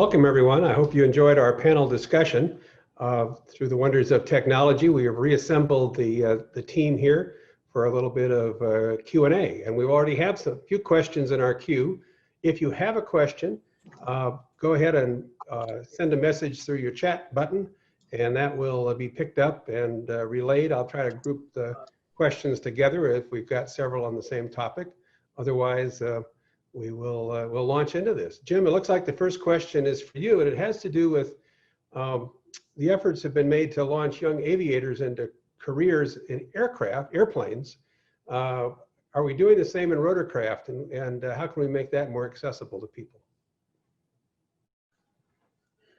Welcome, everyone. I hope you enjoyed our panel discussion. Through the wonders of technology, we have reassembled the team here for a little bit of Q&A. And we already have a few questions in our queue. If you have a question, go ahead and send a message through your chat button, and that will be picked up and relayed. I'll try to group the questions together if we've got several on the same topic. Otherwise, we'll launch into this. Jim, it looks like the first question is for you, and it has to do with the efforts have been made to launch young aviators into careers in airplanes. Are we doing the same in rotorcraft, and how can we make that more accessible to people?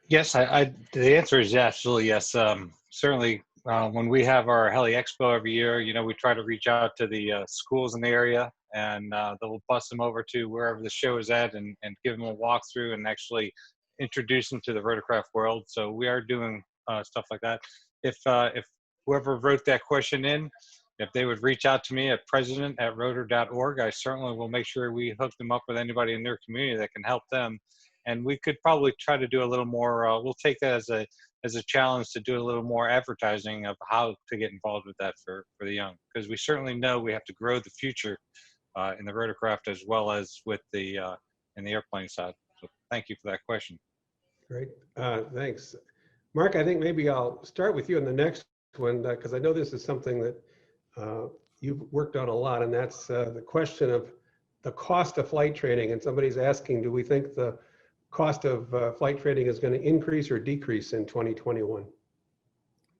Yes, the answer is absolutely yes. Certainly, when we have our Heli Expo every year, we try to reach out to the schools in the area, and they'll bus them over to wherever the show is at and give them a walkthrough and actually introduce them to the rotorcraft world. So we are doing stuff like that. If whoever wrote that question in, if they would reach out to me at president@rotor.org, I certainly will make sure we hook them up with anybody in their community that can help them. And we could probably try to do a little more, we'll take that as a challenge to do a little more advertising of how to get involved with that for the young. Because we certainly know we have to grow the future in the rotorcraft as well as with the in the airplane side. So thank you for that question. Great, thanks. Mark, I think maybe I'll start with you on the next one, because I know this is something that you've worked on a lot, and that's the question of the cost of flight training. And somebody's asking, do we think the cost of flight training is going to increase or decrease in 2021?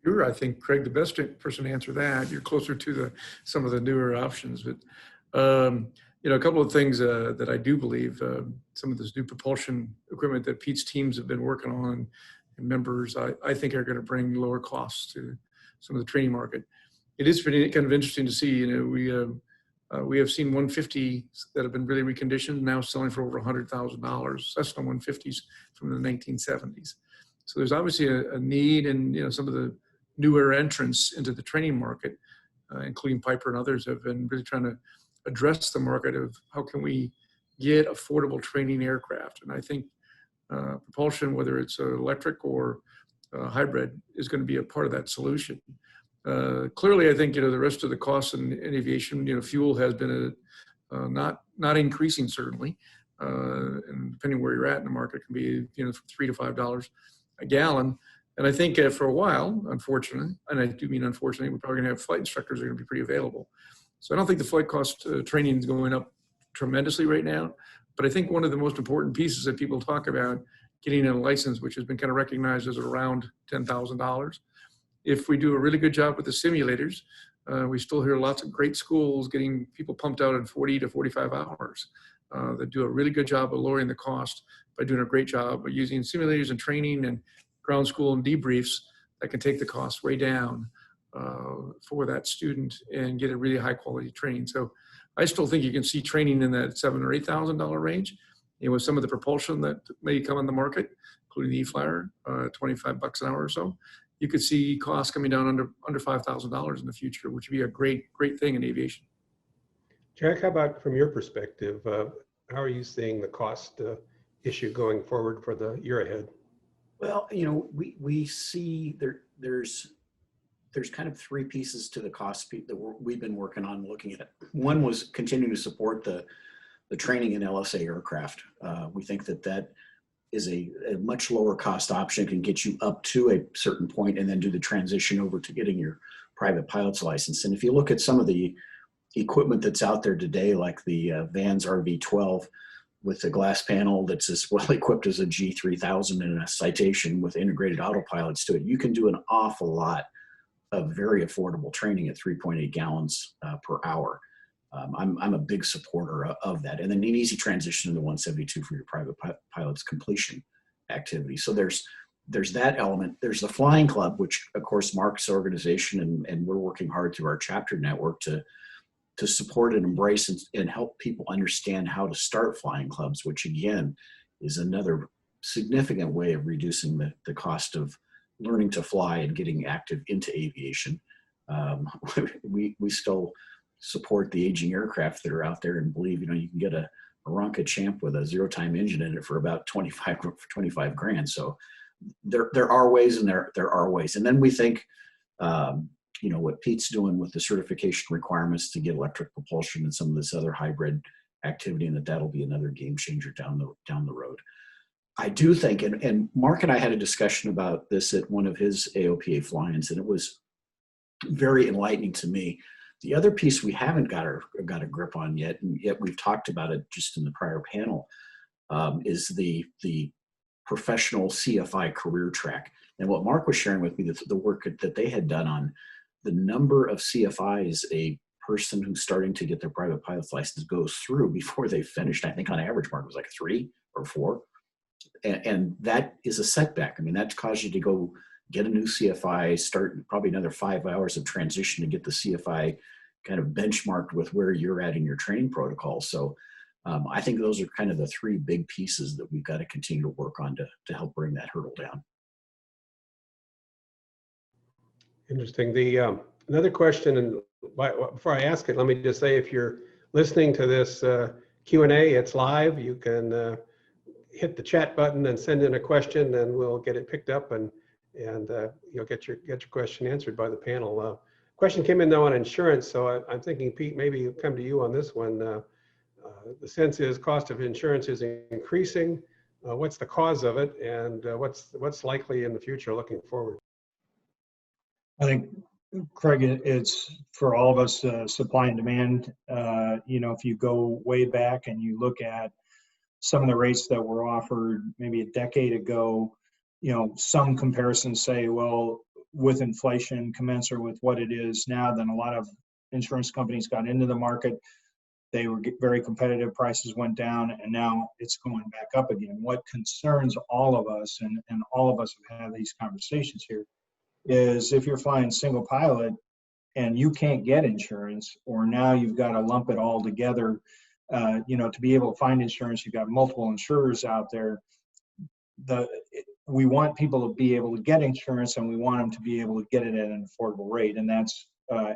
You're, I think, Craig, the best person to answer that. You're closer to some of the newer options. But, a couple of things that I do believe, some of this new propulsion equipment that Pete's teams have been working on, and members, I think are going to bring lower costs to some of the training market. It is pretty kind of interesting to see, we have seen 150s that have been really reconditioned, now selling for over $100,000. Cessna 150s from the 1970s. So there's obviously a need, and some of the newer entrants into the training market, including Piper and others, have been really trying to address the market of how can we get affordable training aircraft. And I think propulsion, whether it's electric or hybrid, is going to be a part of that solution. Clearly, I think the rest of the costs in aviation, fuel has been not increasing certainly, and depending where you're at in the market, it can be from $3 to $5 a gallon. And I think for a while, unfortunately, and I do mean unfortunately, we're probably going to have flight instructors that are going to be pretty available. So I don't think the flight cost training is going up tremendously right now. But I think one of the most important pieces that people talk about, getting a license, which has been kind of recognized as around $10,000. If we do a really good job with the simulators, we still hear lots of great schools getting people pumped out in 40 to 45 hours that do a really good job of lowering the cost by doing a great job of using simulators and training and ground school and debriefs that can take the cost way down for that student and get a really high quality training. So I still think you can see training in that $7,000 or $8,000 range. With some of the propulsion that may come on the market, including the E-Flyer, $25 an hour or so, you could see costs coming down under $5,000 in the future, which would be a great thing in aviation. Jack, how about from your perspective, how are you seeing the cost issue going forward for the year ahead? Well, we see there's kind of three pieces to the cost that we've been working on looking at it. One was continuing to support the training in LSA aircraft. We think that is a much lower cost option, can get you up to a certain point and then do the transition over to getting your private pilot's license. And if you look at some of the equipment that's out there today, like the Vans RV-12 with the glass panel that's as well equipped as a G3000 and a Citation with integrated autopilots to it, you can do an awful lot of very affordable training at 3.8 gallons per hour. I'm a big supporter of that. And then an easy transition to the 172 for your private pilot's completion activity. So there's that element. There's the Flying Club, which of course Mark's organization, and we're working hard through our chapter network to support and embrace and help people understand how to start flying clubs, which again is another significant way of reducing the cost of learning to fly and getting active into aviation. We still support the aging aircraft that are out there and believe, you can get a Aranca Champ with a 0-time engine in it for about 25 grand. So there are ways, and there are ways. And then we think, what Pete's doing with the certification requirements to get electric propulsion and some of this other hybrid activity, and that'll be another game changer down the road. I do think, and Mark and I had a discussion about this at one of his AOPA fly-ins, and it was very enlightening to me. The other piece we haven't got a grip on yet, and yet we've talked about it just in the prior panel, is the professional CFI career track. And what Mark was sharing with me, the work that they had done on the number of CFIs a person who's starting to get their private pilot's license goes through before they finished. I think on average, Mark, was like 3 or 4. And that is a setback. I mean, that caused you to go get a new CFI, start probably another 5 hours of transition to get the CFI kind of benchmarked with where you're at in your training protocol. So I think those are kind of the 3 big pieces that we've got to continue to work on to help bring that hurdle down. Interesting. The another question, and before I ask it, let me just say, if you're listening to this Q&A, it's live. You can hit the chat button and send in a question, and we'll get it picked up, and you'll get your question answered by the panel. Question came in though on insurance, so I'm thinking, Pete, maybe we'll come to you on this one. The sense is cost of insurance is increasing. What's the cause of it, and what's likely in the future looking forward? I think, Craig, it's for all of us, supply and demand. If you go way back and you look at some of the rates that were offered maybe a decade ago, some comparisons say, well, with inflation commensurate with what it is now, then a lot of insurance companies got into the market. They were very competitive, prices went down, and now it's going back up again. What concerns all of us, and all of us have had these conversations here, is if you're flying single pilot and you can't get insurance, or now you've got to lump it all together, to be able to find insurance, you've got multiple insurers out there. We want people to be able to get insurance, and we want them to be able to get it at an affordable rate. And that's,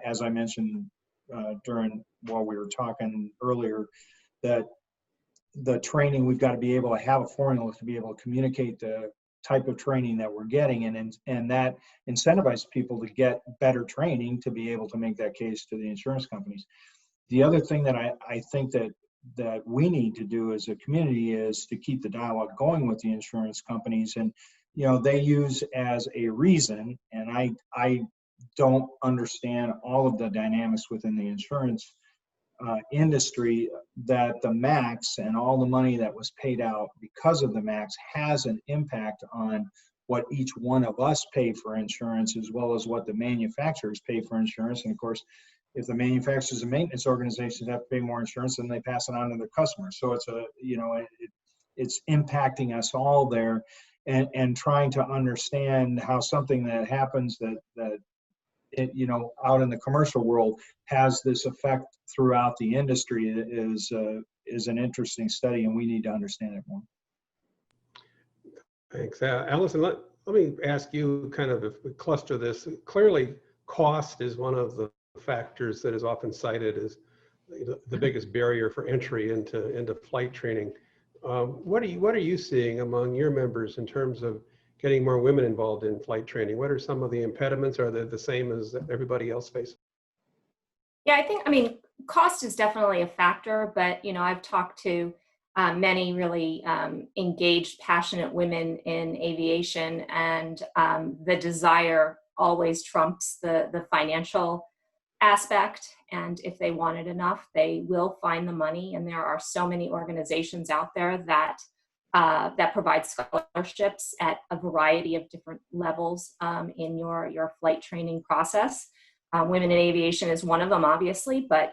as I mentioned while we were talking earlier, that the training, we've got to be able to have a formula to be able to communicate the type of training that we're getting, and that incentivizes people to get better training to be able to make that case to the insurance companies. The other thing that I think that we need to do as a community is to keep the dialogue going with the insurance companies. And they use as a reason, and I don't understand all of the dynamics within the insurance industry, that the max and all the money that was paid out because of the max has an impact on what each one of us pay for insurance, as well as what the manufacturers pay for insurance. And of course, if the manufacturers and maintenance organizations have to pay more insurance, then they pass it on to their customers. So it's impacting us all there, and trying to understand how something that happens that out in the commercial world has this effect throughout the industry is an interesting study, and we need to understand it more. Thanks. Allison, let me ask you, kind of, if we cluster this, clearly cost is one of the factors that is often cited as the biggest barrier for entry into flight training. What are you seeing among your members in terms of getting more women involved in flight training? What are some of the impediments? Are they the same as everybody else faces? Yeah, I mean, cost is definitely a factor, but, I've talked to many really engaged, passionate women in aviation, and the desire always trumps the financial aspect. And if they want it enough, they will find the money. And there are so many organizations out there that provide scholarships at a variety of different levels in your flight training process. Women in Aviation is one of them, obviously, but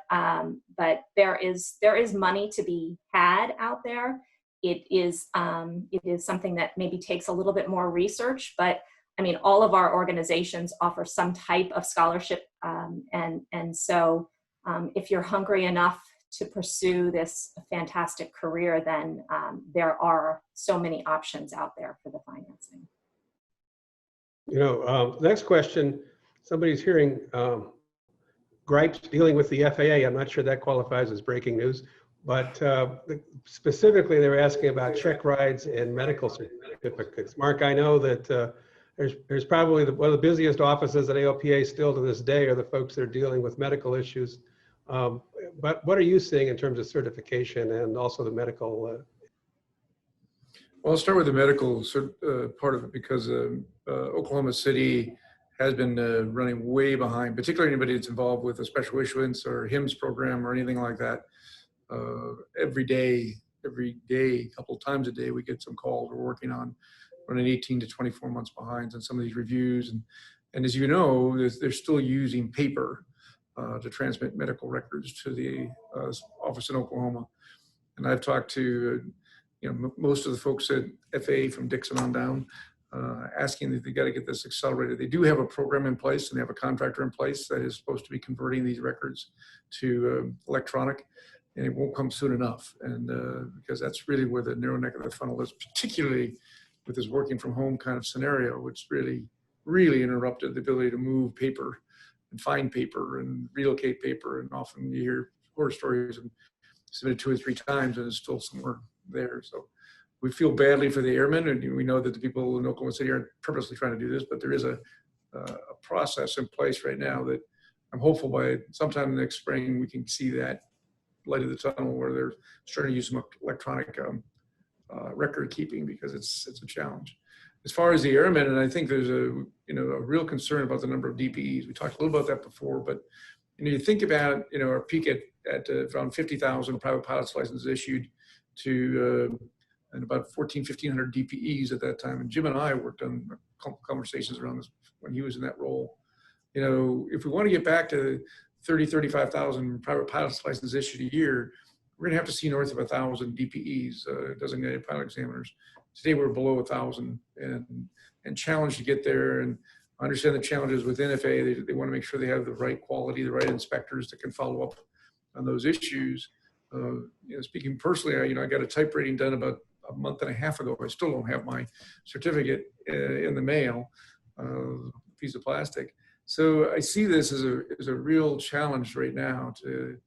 there is money to be had out there. It is something that maybe takes a little bit more research, but I mean, all of our organizations offer some type of scholarship, and so if you're hungry enough to pursue this fantastic career, then there are so many options out there for the financing. Next question. Somebody's hearing gripes dealing with the FAA. I'm not sure that qualifies as breaking news. But specifically, they were asking about check rides and medical certificates. Mark, I know that there's probably one of the busiest offices at AOPA still to this day are the folks that are dealing with medical issues. But what are you seeing in terms of certification and also the medical? Well, I'll start with the medical part of it because Oklahoma City has been running way behind, particularly anybody that's involved with a special issuance or HIMSS program or anything like that. Every day, a couple of times a day, we get some calls. We're working on running 18 to 24 months behind on some of these reviews. And as you know, they're still using paper to transmit medical records to the office in Oklahoma. And I've talked to most of the folks at FAA from Dixon on down, asking that they got to get this accelerated. They do have a program in place and they have a contractor in place that is supposed to be converting these records to electronic, and it won't come soon enough. And because that's really where the narrow neck of the funnel is, particularly with this working from home kind of scenario, which really, really interrupted the ability to move paper and find paper and relocate paper. And often you hear horror stories and submitted 2 or 3 times and it's still somewhere there. So we feel badly for the airmen, and we know that the people in Oklahoma City aren't purposely trying to do this, but there is a process in place right now that I'm hopeful by sometime next spring we can see that light of the tunnel where they're starting to use some electronic record keeping, because it's a challenge. As far as the airmen, and I think there's a real concern about the number of DPEs. We talked a little about that before, but you think about our peak at around 50,000 private pilot's licenses issued to and about 1,500 DPEs at that time. And Jim and I worked on conversations around this when he was in that role. If we want to get back to 35,000 private pilot's licenses issued a year, we're going to have to see north of 1,000 DPEs, designated pilot examiners. Today we're below 1,000 and challenged to get there. And I understand the challenges within FAA. They want to make sure they have the right quality, the right inspectors that can follow up on those issues. Speaking personally, I got a type rating done about a month and a half ago. I still don't have my certificate in the mail, piece of plastic. So I see this as a real challenge right now to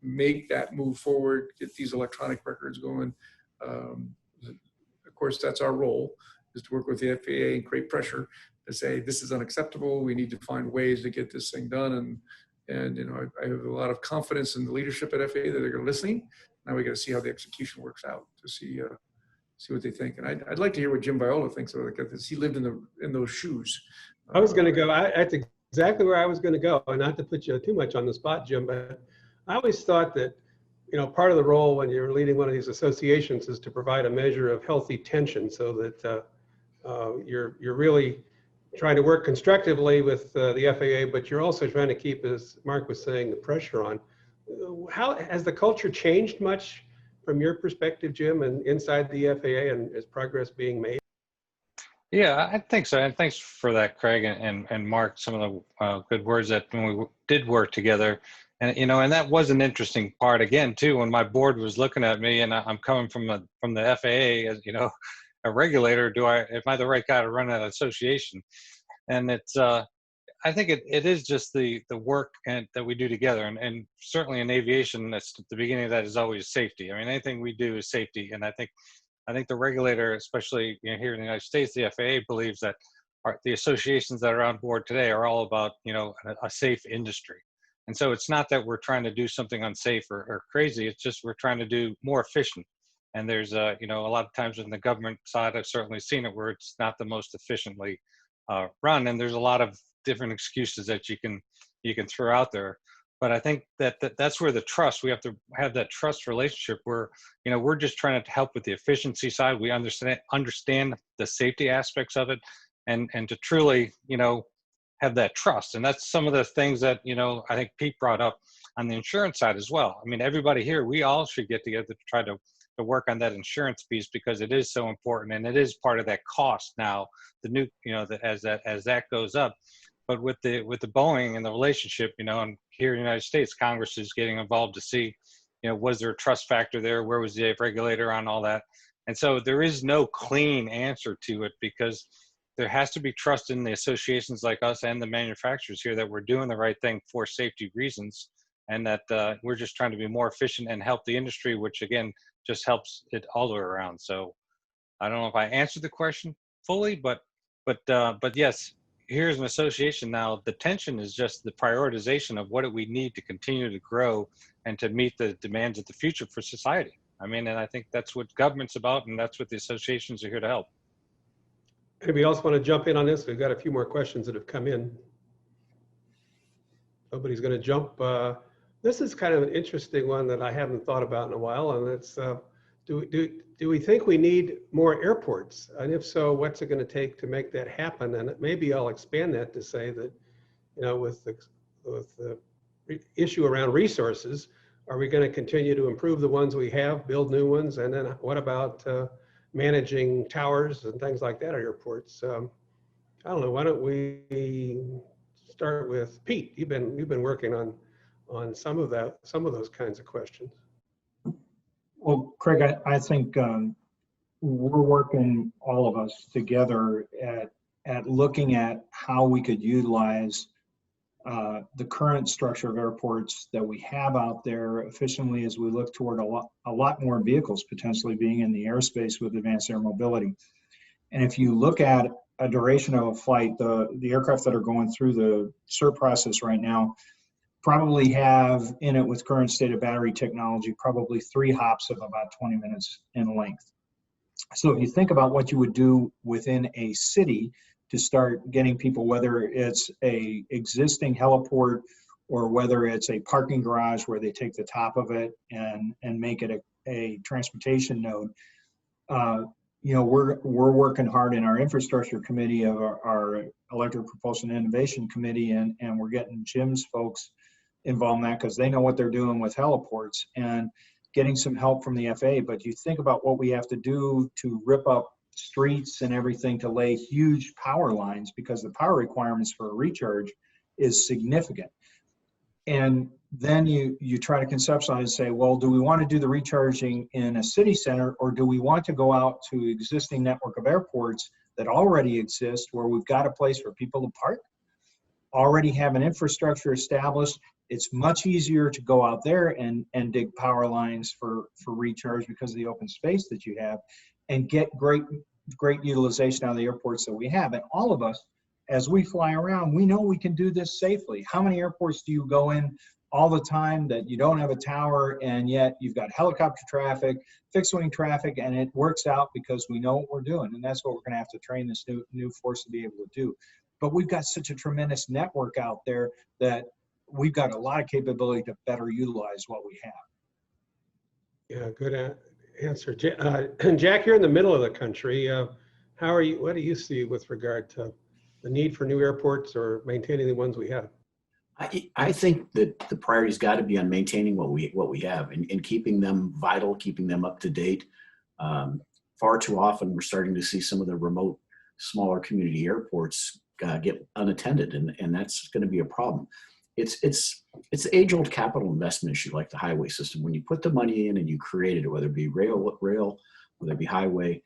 make that move forward, get these electronic records going. Of course, that's our role, is to work with the FAA and create pressure to say this is unacceptable. We need to find ways to get this thing done. And I have a lot of confidence in the leadership at FAA that they're listening. Now we got to see how the execution works out to see what they think. And I'd like to hear what Jim Viola thinks about this. He lived in those shoes. I was going to go. That's exactly where I was going to go. And not to put you too much on the spot, Jim, but I always thought that part of the role when you're leading one of these associations is to provide a measure of healthy tension, so that you're really trying to work constructively with the FAA, but you're also trying to keep, as Mark was saying, the pressure on. How has the culture changed much from your perspective, Jim, and inside the FAA, and is progress being made? Yeah, I think so. And thanks for that, Craig and Mark, some of the good words that when we did work together. And, and that was an interesting part again, too, when my board was looking at me, and I'm coming from the FAA, as a regulator, am I the right guy to run that association? And it's, I think it is just the work that we do together. And certainly in aviation, that's the beginning of that is always safety. I mean, anything we do is safety. And I think the regulator, especially here in the United States, the FAA believes that the associations that are on board today are all about, a safe industry. And so it's not that we're trying to do something unsafe or crazy. It's just we're trying to do more efficient. And there's, a lot of times in the government side, I've certainly seen it where it's not the most efficiently run. And there's a lot of different excuses that you can throw out there. But I think that's where the trust, we have to have that trust relationship where, we're just trying to help with the efficiency side. We understand the safety aspects of it and to truly, have that trust. And that's some of the things that, I think Pete brought up on the insurance side as well. I mean, everybody here, we all should get together to try to work on that insurance piece, because it is so important and it is part of that cost now, the new, as that goes up. But with the Boeing and the relationship, and here in the United States, Congress is getting involved to see, was there a trust factor there? Where was the regulator on all that? And so there is no clean answer to it, because there has to be trust in the associations like us and the manufacturers here that we're doing the right thing for safety reasons. and that we're just trying to be more efficient and help the industry, which again just helps it all the way around. So I don't know if I answered the question fully, but yes, here's an association now. The tension is just the prioritization of what do we need to continue to grow and to meet the demands of the future for society. I mean, and I think that's what government's about, and that's what the associations are here to help. Anybody else want to jump in on this? We've got a few more questions that have come in. Nobody's going to jump. This is kind of an interesting one that I haven't thought about in a while, and it's do we think we need more airports? And if so, what's it going to take to make that happen? And maybe I'll expand that to say that, you know, with the issue around resources, are we going to continue to improve the ones we have, build new ones? And then what about managing towers and things like that at airports? I don't know. Why don't we start with Pete? You've been working on some of those kinds of questions. Well, Craig, I think we're working, all of us together, at looking at how we could utilize the current structure of airports that we have out there efficiently as we look toward a lot more vehicles potentially being in the airspace with advanced air mobility. And if you look at a duration of a flight, the aircraft that are going through the cert process right now probably have in it, with current state of battery technology, probably 3 hops of about 20 minutes in length. So if you think about what you would do within a city to start getting people, whether it's a existing heliport or whether it's a parking garage where they take the top of it and make it a transportation node, you know, we're working hard in our infrastructure committee of our electric propulsion innovation committee, and we're getting Jim's folks involved in that because they know what they're doing with heliports and getting some help from the FAA. But you think about what we have to do to rip up streets and everything to lay huge power lines, because the power requirements for a recharge is significant. And then you try to conceptualize and say, well, do we want to do the recharging in a city center, or do we want to go out to existing network of airports that already exist where we've got a place for people to park, already have an infrastructure established? It's much easier to go out there and dig power lines for recharge because of the open space that you have, and get great utilization out of the airports that we have. And all of us, as we fly around, we know we can do this safely. How many airports do you go in all the time that you don't have a tower, and yet you've got helicopter traffic, fixed wing traffic, and it works out because we know what we're doing? And that's what we're going to have to train this new force to be able to do. But we've got such a tremendous network out there that we've got a lot of capability to better utilize what we have. Yeah, good answer. Jack, you're in the middle of the country. What do you see with regard to the need for new airports or maintaining the ones we have? I think that the priority's got to be on maintaining what we have and keeping them vital, keeping them up to date. Far too often, we're starting to see some of the remote, smaller community airports get unattended, and that's going to be a problem. It's the age-old capital investment issue, like the highway system. When you put the money in and you created it, whether it be rail, whether it be highway,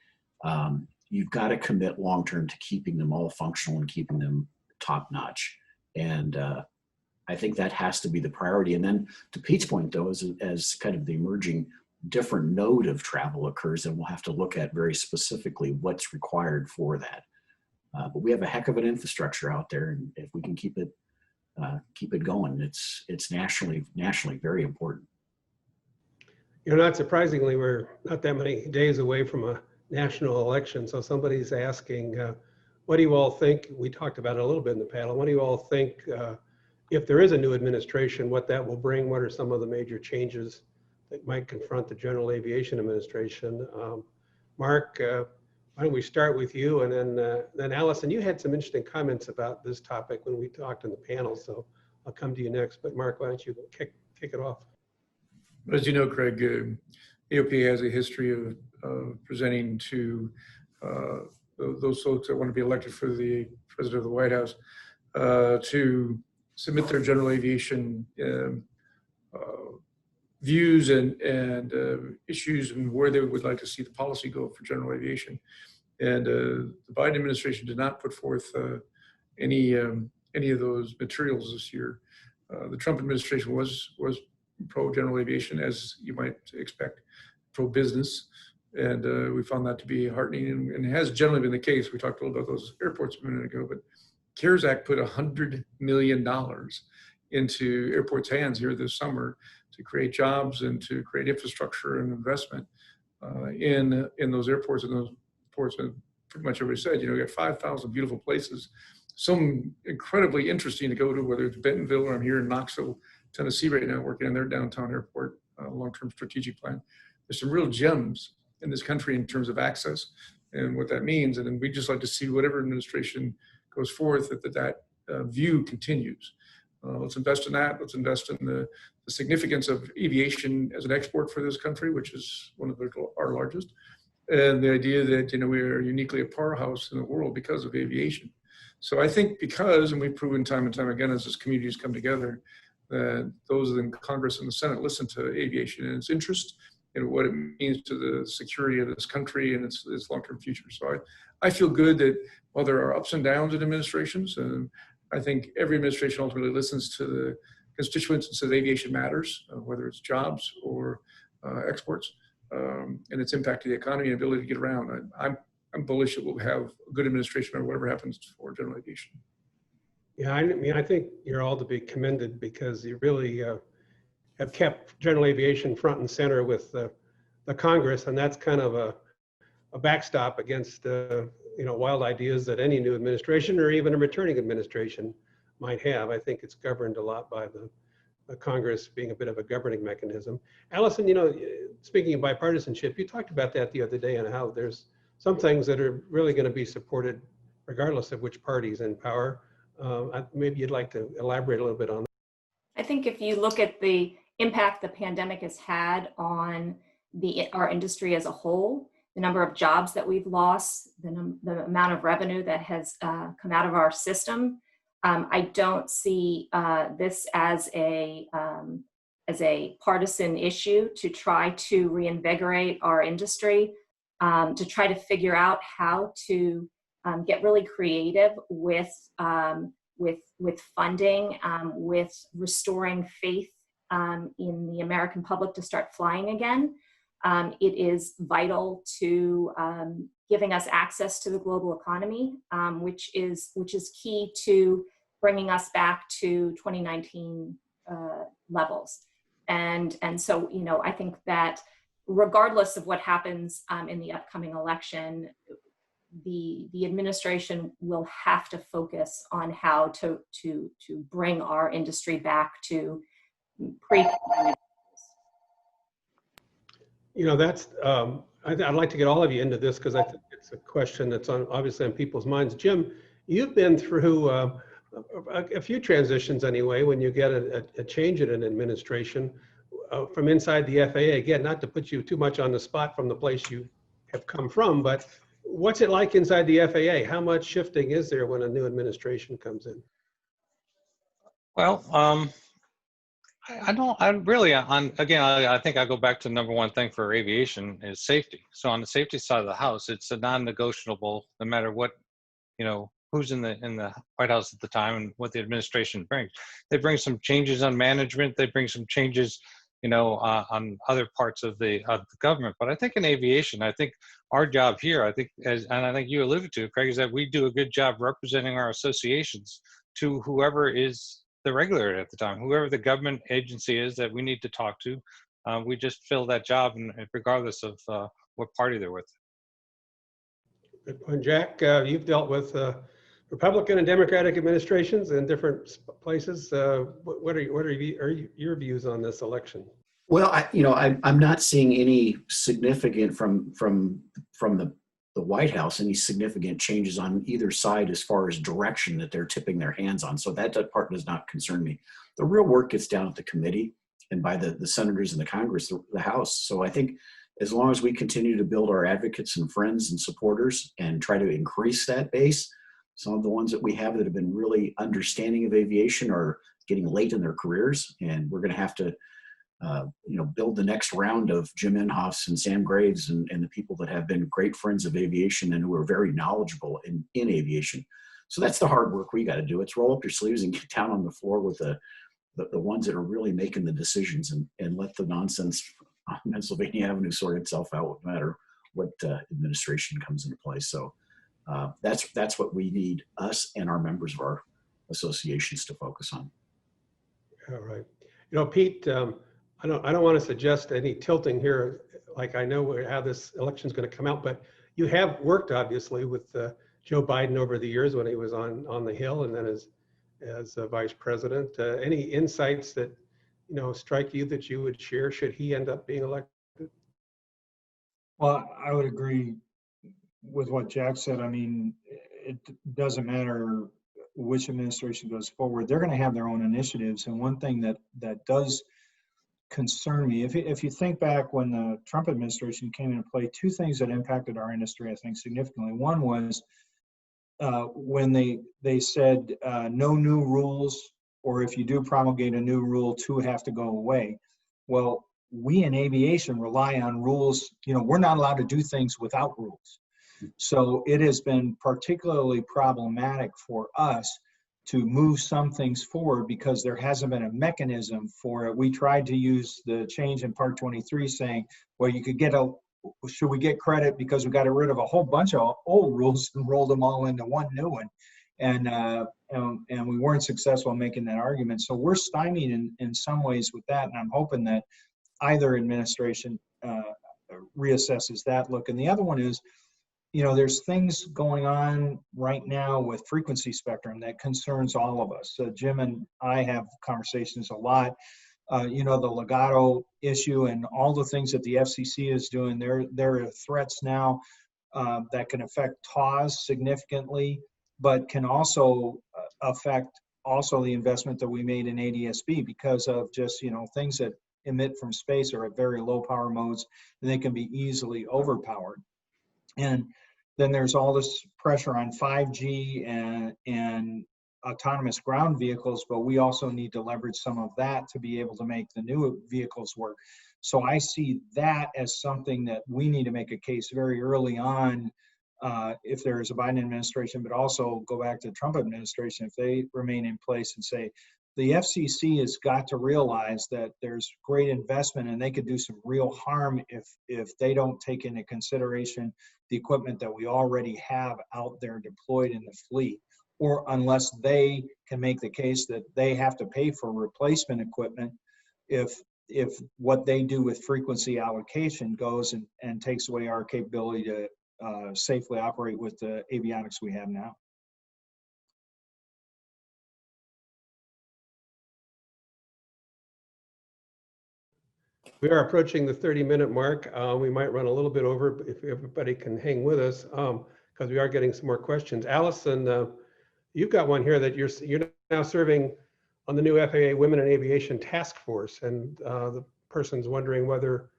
you've got to commit long-term to keeping them all functional and keeping them top-notch. And I think that has to be the priority. And then to Pete's point, though, as kind of the emerging different node of travel occurs, then we'll have to look at very specifically what's required for that. But we have a heck of an infrastructure out there, and if we can keep it going, it's nationally very important. You know, not surprisingly, we're not that many days away from a national election. So somebody's asking, what do you all think? We talked about it a little bit in the panel. What do you all think, if there is a new administration, what that will bring? What are some of the major changes that might confront the General Aviation Administration? Mark, why don't we start with you, and then Allison, you had some interesting comments about this topic when we talked in the panel, so I'll come to you next. But Mark, why don't you kick it off? As you know, Craig, AOPA has a history of presenting to those folks that want to be elected for the president of the White House to submit their general aviation views and issues and where they would like to see the policy go for general aviation. And the Biden administration did not put forth any of those materials this year. The Trump administration was pro general aviation, as you might expect, pro business. And we found that to be heartening, and it has generally been the case. We talked a little about those airports a minute ago, but CARES Act put $100 million into airports' hands here this summer to create jobs and to create infrastructure and investment in those airports. And those ports, and pretty much everybody said, we got 5,000 beautiful places, some incredibly interesting to go to, whether it's Bentonville or I'm here in Knoxville, Tennessee right now, working on their downtown airport long-term strategic plan. There's some real gems in this country in terms of access and what that means. And then we just like to see whatever administration goes forth that view continues. Let's invest in that. Let's invest in the significance of aviation as an export for this country, which is one of our largest. And the idea that, we are uniquely a powerhouse in the world because of aviation. So I think and we've proven time and time again as this communities come together, that those in Congress and the Senate listen to aviation and its interest and what it means to the security of this country and its long-term future. So I feel good that while there are ups and downs in administrations, and I think every administration ultimately listens to the constituents and says aviation matters, whether it's jobs or exports, and its impact to the economy and ability to get around. I'm bullish that we'll have a good administration or whatever happens for general aviation. Yeah, I think you're all to be commended because you really have kept general aviation front and center with the Congress, and that's kind of a backstop against wild ideas that any new administration or even a returning administration might have. I think it's governed a lot by the Congress being a bit of a governing mechanism. Allison, speaking of bipartisanship, you talked about that the other day and how there's some things that are really going to be supported regardless of which party's in power. Maybe you'd like to elaborate a little bit on that. I think if you look at the impact the pandemic has had on our industry as a whole, the number of jobs that we've lost, the amount of revenue that has come out of our system, I don't see this as a partisan issue to try to reinvigorate our industry, to try to figure out how to get really creative with funding, with restoring faith in the American public to start flying again. It is vital to giving us access to the global economy, which is key to bringing us back to 2019 levels. And so, I think that regardless of what happens in the upcoming election, the administration will have to focus on how to bring our industry back to pre-pandemic. That's I'd like to get all of you into this because I think it's a question that's obviously on people's minds. Jim, you've been through a few transitions anyway when you get a change in an administration from inside the FAA. Again, not to put you too much on the spot from the place you have come from, but what's it like inside the FAA? How much shifting is there when a new administration comes in? Well, I think I go back to the number one thing for aviation is safety. So on the safety side of the house, it's a non-negotiable, no matter what, who's in the White House at the time and what the administration brings. They bring some changes on management. They bring some changes, on other parts of the government. But I think in aviation, I think our job here, and I think you alluded to, Craig, is that we do a good job representing our associations to whoever is the regulator at the time, whoever the government agency is that we need to talk to. We just fill that job, regardless of what party they're with. Good point, Jack. You've dealt with Republican and Democratic administrations in different places. What are your views on this election? Well, I'm not seeing any significant from the White House, any significant changes on either side as far as direction that they're tipping their hands on. So that part does not concern me. The real work gets down at the committee and by the senators in the Congress, the House. So I think as long as we continue to build our advocates and friends and supporters and try to increase that base, some of the ones that we have that have been really understanding of aviation are getting late in their careers, and we're going to have to build the next round of Jim Inhoffs and Sam Graves and the people that have been great friends of aviation and who are very knowledgeable in aviation. So that's the hard work we got to do. It's roll up your sleeves and get down on the floor with the the ones that are really making the decisions, and let the nonsense on Pennsylvania Avenue sort itself out, no matter what administration comes into place. So that's what we need, us and our members of our associations, to focus on. All right. Pete, I don't want to suggest any tilting here. Like, I know how this election is going to come out, but you have worked obviously with Joe Biden over the years when he was on the Hill, and then as vice president. Any insights that strike you that you would share should he end up being elected? Well, I would agree with what Jack said. I mean, it doesn't matter which administration goes forward, they're going to have their own initiatives. And one thing that does concern me, if you think back when the Trump administration came into play, two things that impacted our industry, I think, significantly. One was when they said no new rules, or if you do promulgate a new rule, two have to go away. Well, we in aviation rely on rules. We're not allowed to do things without rules. So it has been particularly problematic for us to move some things forward because there hasn't been a mechanism for it. We tried to use the change in Part 23 saying, well, you could should we get credit because we got rid of a whole bunch of old rules and rolled them all into one new one. And we weren't successful in making that argument. So we're stymied in some ways with that. And I'm hoping that either administration reassesses that look. And the other one is, there's things going on right now with frequency spectrum that concerns all of us. So Jim and I have conversations a lot. The Legato issue and all the things that the FCC is doing, there are threats now that can affect TAWS significantly, but can also affect the investment that we made in ADSB because of just, things that emit from space are at very low power modes and they can be easily overpowered. And then there's all this pressure on 5G and autonomous ground vehicles, but we also need to leverage some of that to be able to make the new vehicles work. So I see that as something that we need to make a case very early on if there is a Biden administration, but also go back to the Trump administration if they remain in place and say, the FCC has got to realize that there's great investment and they could do some real harm if they don't take into consideration the equipment that we already have out there deployed in the fleet, or unless they can make the case that they have to pay for replacement equipment if what they do with frequency allocation goes and takes away our capability to safely operate with the avionics we have now. We are approaching the 30-minute mark. We might run a little bit over if everybody can hang with us because we are getting some more questions. Allison, you've got one here that you're now serving on the new FAA Women in Aviation Task Force, and the person's wondering whether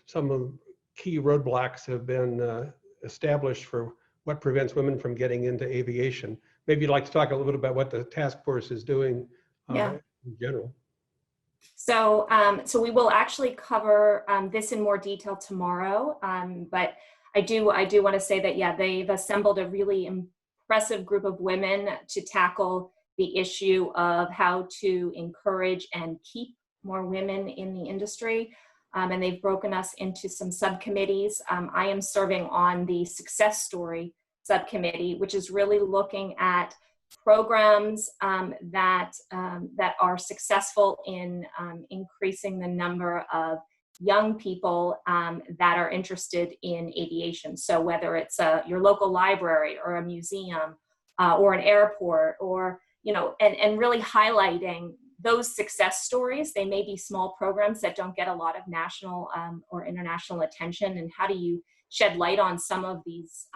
some of the key roadblocks have been established for what prevents women from getting into aviation. Maybe you'd like to talk a little bit about what the task force is doing in general. So, so we will actually cover this in more detail tomorrow. But I do want to say that, yeah, they've assembled a really impressive group of women to tackle the issue of how to encourage and keep more women in the industry. And they've broken us into some subcommittees. I am serving on the success story subcommittee, which is really looking at programs that are successful in increasing the number of young people that are interested in aviation. So whether it's your local library or a museum or an airport, or and really highlighting those success stories. They may be small programs that don't get a lot of national or international attention, and how do you shed light on some of these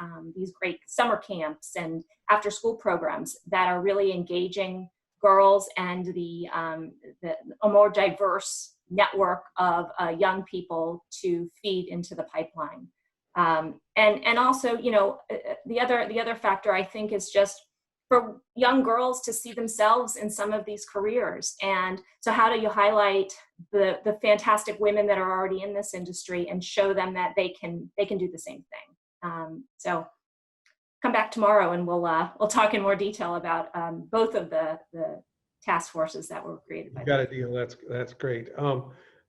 great summer camps and after school programs that are really engaging girls and a more diverse network of young people to feed into the pipeline. And also, the other factor I think is just for young girls to see themselves in some of these careers. And so how do you highlight the fantastic women that are already in this industry and show them that they can do the same thing? So come back tomorrow and we'll talk in more detail about both of the task forces that were created by You got a deal. That's great.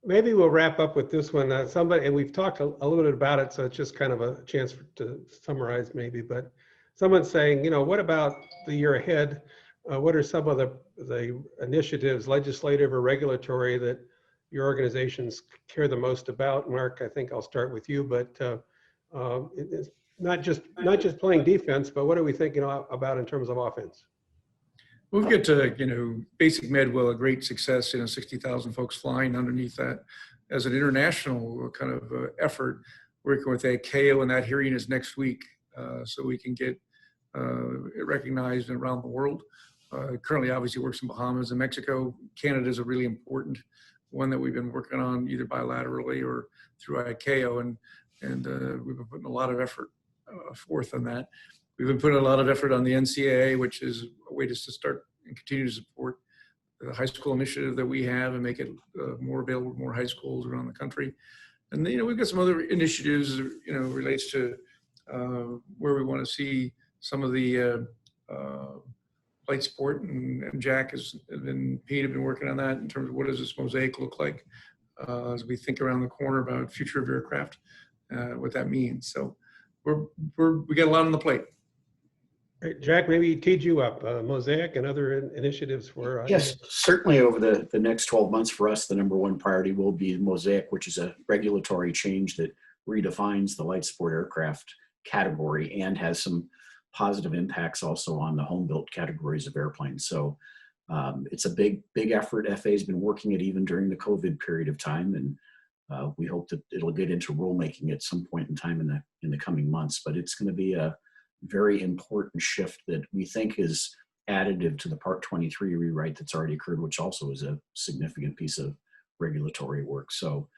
Maybe we'll wrap up with this one. Somebody, and we've talked a little bit about it, so it's just kind of a chance to summarize maybe. But someone's saying, what about the year ahead? What are some of the initiatives, legislative or regulatory, that your organizations care the most about? Mark, I think I'll start with you. But it's not just playing defense, but what are we thinking about in terms of offense? We've got to, Basic Med, well, a great success, 60,000 folks flying underneath that as an international kind of effort, working with ICAO, and that hearing is next week, so we can get it recognized around the world. Currently, obviously, works in Bahamas and Mexico. Canada is a really important one that we've been working on either bilaterally or through ICAO, and we've been putting a lot of effort forth on that. We've been putting a lot of effort on the NCAA, which is a way just to start and continue to support the high school initiative that we have and make it more available to more high schools around the country. And then, we've got some other initiatives, relates to where we want to see some of the flight support, and Jack and Pete have been working on that in terms of what does this mosaic look like as we think around the corner about future of aircraft, what that means. So we got a lot on the plate. Great. Jack, maybe he teed you up, Mosaic and other initiatives for. Yes, certainly over the next 12 months for us, the number one priority will be Mosaic, which is a regulatory change that redefines the light support aircraft category and has some positive impacts also on the home-built categories of airplanes. So it's a big effort. FAA has been working it even during the COVID period of time, and we hope that it'll get into rulemaking at some point in time in the coming months. But it's going to be a very important shift that we think is additive to the Part 23 rewrite that's already occurred, which also is a significant piece of regulatory work. So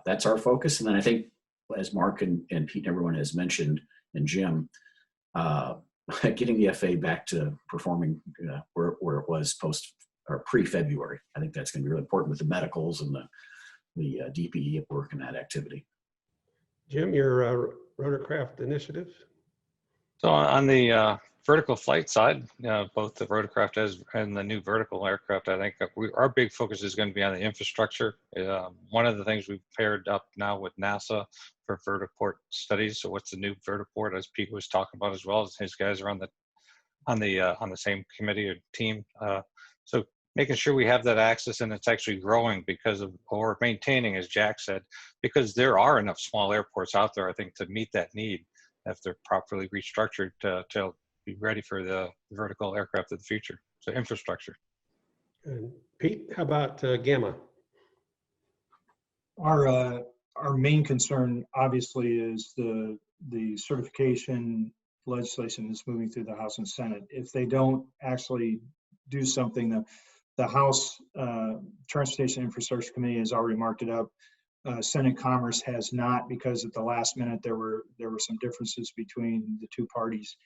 that's our focus. And then I think, as Mark and Pete and everyone has mentioned, and Jim, getting the FAA back to performing where it was post or pre-February. I think that's going to be really important with the medicals and the DPE work and that activity. Jim, your rotorcraft initiatives? So on the vertical flight side, both the rotorcraft and the new vertical aircraft, I think our big focus is going to be on the infrastructure. One of the things we've paired up now with NASA for vertiport studies. So what's the new vertiport, as Pete was talking about, as well as his guys are on the same committee or team. So making sure we have that access and it's actually growing or maintaining, as Jack said, because there are enough small airports out there, I think, to meet that need if they're properly restructured to be ready for the vertical aircraft of the future. So infrastructure. And Pete, how about Gamma? Our main concern, obviously, is the certification legislation that's moving through the House and Senate. If they don't actually do something, the House Transportation Infrastructure Committee has already marked it up. Senate Commerce has not, because at the last minute there were some differences between the two parties.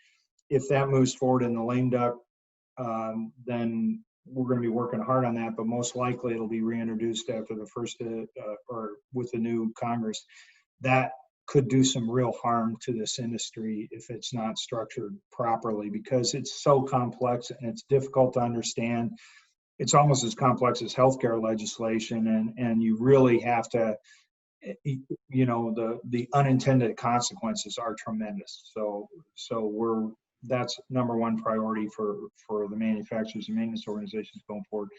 If that moves forward in the lame duck, then we're going to be working hard on that, but most likely it'll be reintroduced after the first or with the new Congress. That could do some real harm to this industry if it's not structured properly, because it's so complex and it's difficult to understand. It's almost as complex as healthcare legislation, and you really have to, the unintended consequences are tremendous. So that's number one priority for the manufacturers and maintenance organizations going forward.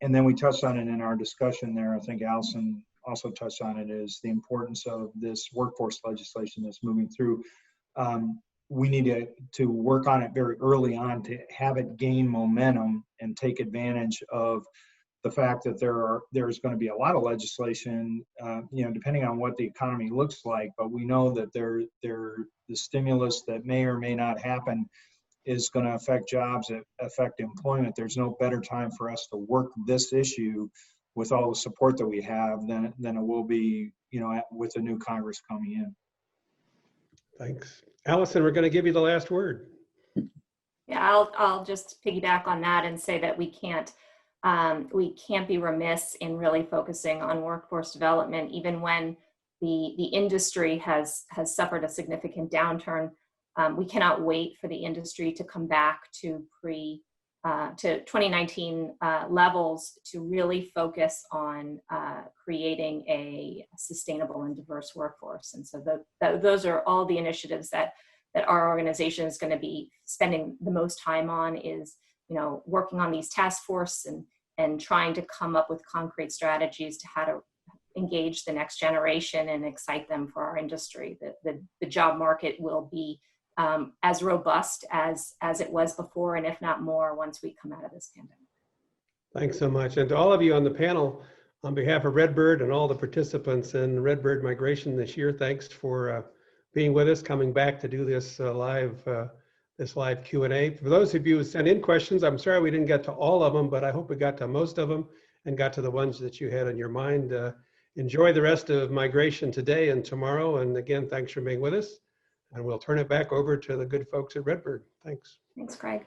And then we touched on it in our discussion there. I think Allison also touched on it, is the importance of this workforce legislation that's moving through. We need to work on it very early on to have it gain momentum and take advantage of the fact that there's going to be a lot of legislation, depending on what the economy looks like. But we know that the stimulus that may or may not happen is going to affect jobs, affect employment. There's no better time for us to work this issue with all the support that we have than it will be, with the new Congress coming in. Thanks. Allison, we're going to give you the last word. Yeah, I'll just piggyback on that and say that we can't be remiss in really focusing on workforce development, even when the industry has suffered a significant downturn. We cannot wait for the industry to come back to to 2019 levels to really focus on creating a sustainable and diverse workforce. And so those are all the initiatives that our organization is going to be spending the most time on, is, you know, working on these task force and trying to come up with concrete strategies to how to engage the next generation and excite them for our industry. The job market will be as robust as it was before, and if not more, once we come out of this pandemic. Thanks so much. And to all of you on the panel, on behalf of Redbird and all the participants in Redbird Migration this year, thanks for being with us, coming back to do this live Q&A. For those of you who sent in questions, I'm sorry we didn't get to all of them, but I hope we got to most of them and got to the ones that you had on your mind. Enjoy the rest of migration today and tomorrow. And again, thanks for being with us. And we'll turn it back over to the good folks at Redbird. Thanks. Thanks, Craig.